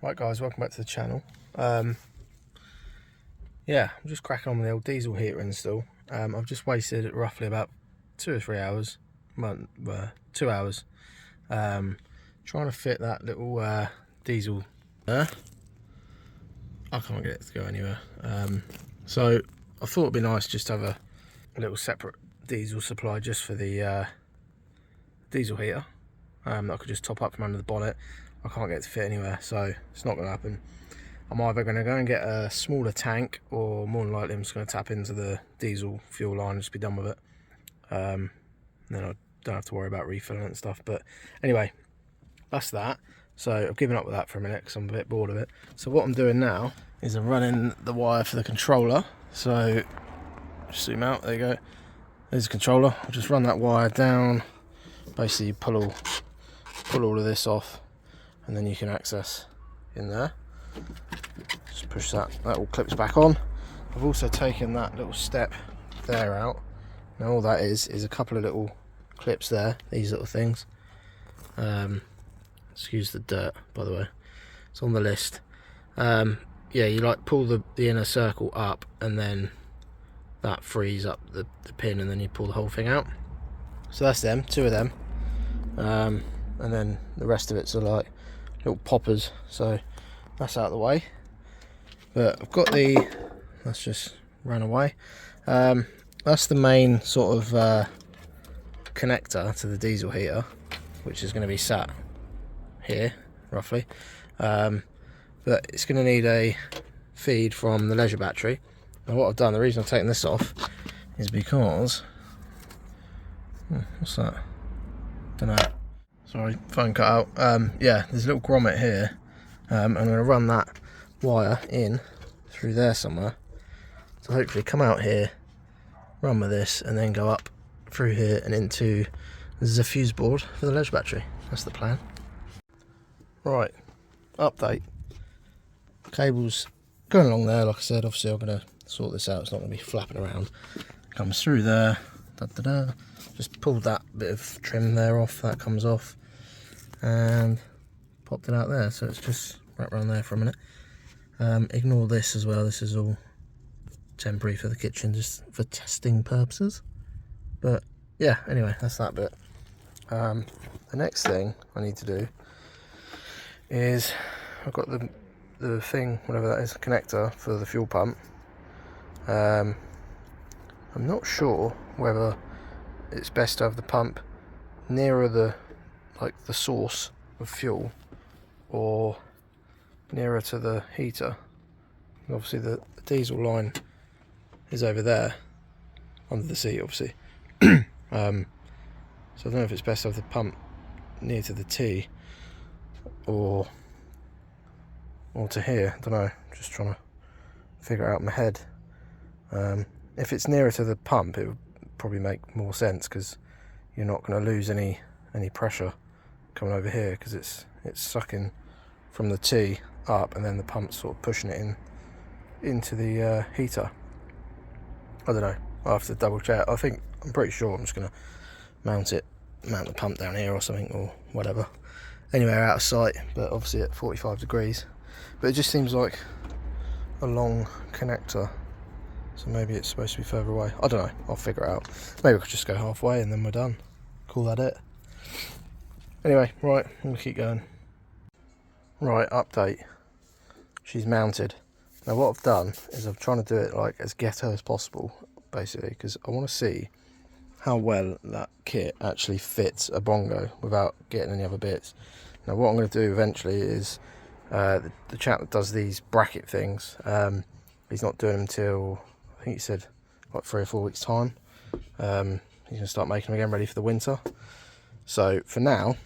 Right guys, welcome back to the channel. Yeah, I'm just cracking on with the old diesel heater install. I've just wasted roughly about 2 or 3 hours, 2 hours, trying to fit that little diesel there. I can't get it to go anywhere. So I thought it'd be nice just to have a little separate diesel supply just for the diesel heater that I could just top up from under the bonnet. I can't get it to fit anywhere, so it's not going to happen. I'm either going to go and get a smaller tank, or more than likely I'm just going to tap into the diesel fuel line and just be done with it. Then I don't have to worry about refilling and stuff. But anyway, that's that. So I've given up with that for a minute because I'm a bit bored of it. So what I'm doing now is I'm running the wire for the controller. So just zoom out, there you go. There's the controller. I'll just run that wire down, basically pull all of this off, and then you can access in there. Just push that all clips back on. I've also taken that little step there out. Now all that is a couple of little clips there, these little things. Excuse the dirt, by the way, it's on the list. Yeah, you like pull the inner circle up, and then that frees up the pin, and then you pull the whole thing out. So that's them, 2 of them, and then the rest of it's are like little poppers, so that's out of the way. But I've got let's just run away. That's the main sort of connector to the diesel heater, which is going to be sat here roughly. But it's going to need a feed from the leisure battery. Now what I've done, the reason I've taken this off is because what's that? Don't know. Sorry, phone cut out. Yeah, there's a little grommet here. I'm going to run that wire in through there somewhere, so hopefully come out here, run with this, and then go up through here and into the fuse board for the leisure battery. That's the plan. Right, update. Cable's going along there, like I said. Obviously I'm going to sort this out, it's not going to be flapping around. Comes through there, just pulled that bit of trim there off, that comes off, and popped it out there, so it's just wrapped around there for a minute. Ignore this as well, this is all temporary for the kitchen, just for testing purposes. But yeah, anyway, that's that bit. The next thing I need to do is, I've got the thing, whatever that is, connector for the fuel pump. I'm not sure whether it's best to have the pump nearer the source of fuel, or nearer to the heater. And obviously the diesel line is over there under the seat, obviously. So I don't know if it's best to have the pump near to the T or to here. I don't know, just trying to figure it out in my head. If it's nearer to the pump, it would probably make more sense, because you're not going to lose any pressure coming over here, because it's sucking from the T up, and then the pump's sort of pushing it into the heater. I don't know, I'll have to double check. I'm pretty sure I'm just going to mount the pump down here or something, or whatever, anywhere out of sight, but obviously at 45 degrees. But it just seems like a long connector, so maybe it's supposed to be further away. I don't know, I'll figure it out. Maybe I could just go halfway and then we're done. Call that it. Anyway, right, I'm going to keep going. Right, update. She's mounted. Now what I've done is I'm trying to do it like as ghetto as possible, basically, because I want to see how well that kit actually fits a Bongo without getting any other bits. Now what I'm going to do eventually is, the chap that does these bracket things, he's not doing them until, I think he said, like 3 or 4 weeks time. He's going to start making them again, ready for the winter. So for now,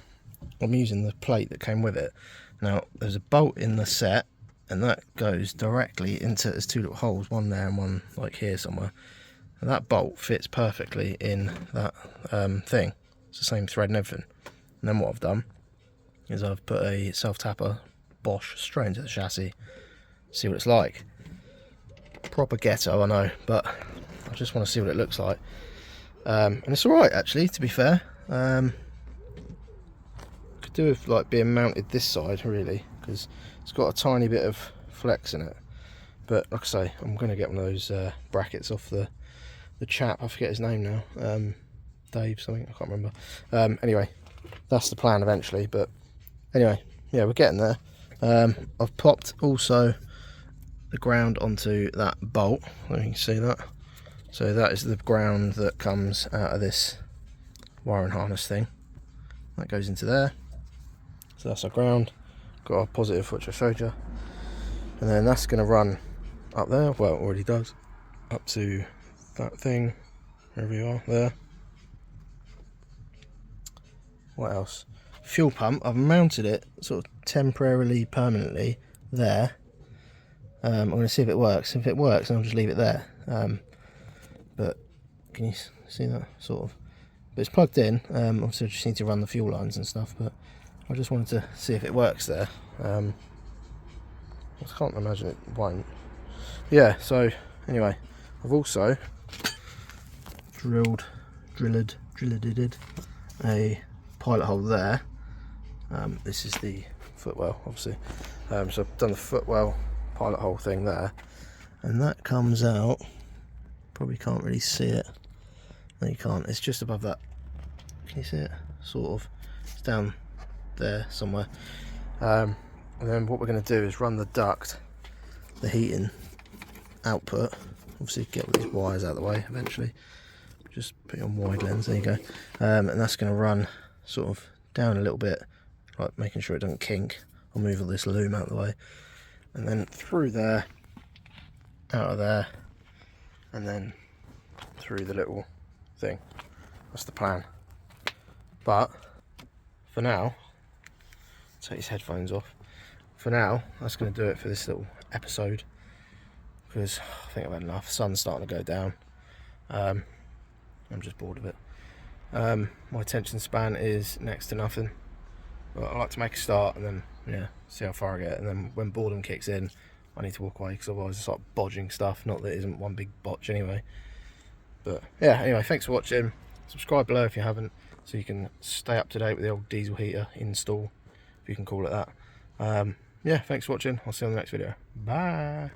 I'm using the plate that came with it. Now there's a bolt in the set, and that goes directly into, there's 2 little holes, one there and one like here somewhere, and that bolt fits perfectly in that thing. It's the same thread and everything. And then what I've done is I've put a self-tapper Bosch straight into the chassis, see what it's like. Proper ghetto, I know, but I just want to see what it looks like. And it's alright actually, to be fair. Could do with like being mounted this side really, because it's got a tiny bit of flex in it. But like I say, I'm going to get one of those brackets off the chap, I forget his name now, Dave something, I can't remember. Anyway, that's the plan eventually, but anyway, yeah, we're getting there. I've popped also the ground onto that bolt, you can see that. So that is the ground that comes out of this wiring harness thing. That goes into there. So that's our ground. Got our positive, which I showed you. And then that's going to run up there, well it already does, up to that thing, wherever you are, there. What else? Fuel pump, I've mounted it sort of temporarily, permanently there. I'm going to see if it works. If it works, then I'll just leave it there. But can you see that sort of? But it's plugged in. Obviously, I just need to run the fuel lines and stuff. But I just wanted to see if it works there. I can't imagine it won't. Yeah. So anyway, I've also drilled a pilot hole there. This is the Footwell, obviously. So I've done the Footwell pilot hole thing there, and that comes out, probably can't really see it, no you can't, it's just above that, can you see it, sort of, it's down there somewhere. And then what we're going to do is run the duct, the heating output, obviously get all these wires out of the way eventually, just put it on wide lens, there you go. And that's going to run sort of down a little bit, like making sure it doesn't kink. I'll move all this loom out of the way, and then through there, out of there, and then through the little thing. That's the plan. But for now, take his headphones off. For now, that's going to do it for this little episode, because I think I've had enough. The sun's starting to go down. I'm just bored of it. My attention span is next to nothing. But I like to make a start and then, yeah, see how far I get. And then when boredom kicks in, I need to walk away, because otherwise I start bodging stuff. Not that it isn't one big botch anyway. But yeah, anyway, thanks for watching. Subscribe below if you haven't, so you can stay up to date with the old diesel heater install, if you can call it that. Yeah, thanks for watching. I'll see you on the next video. Bye.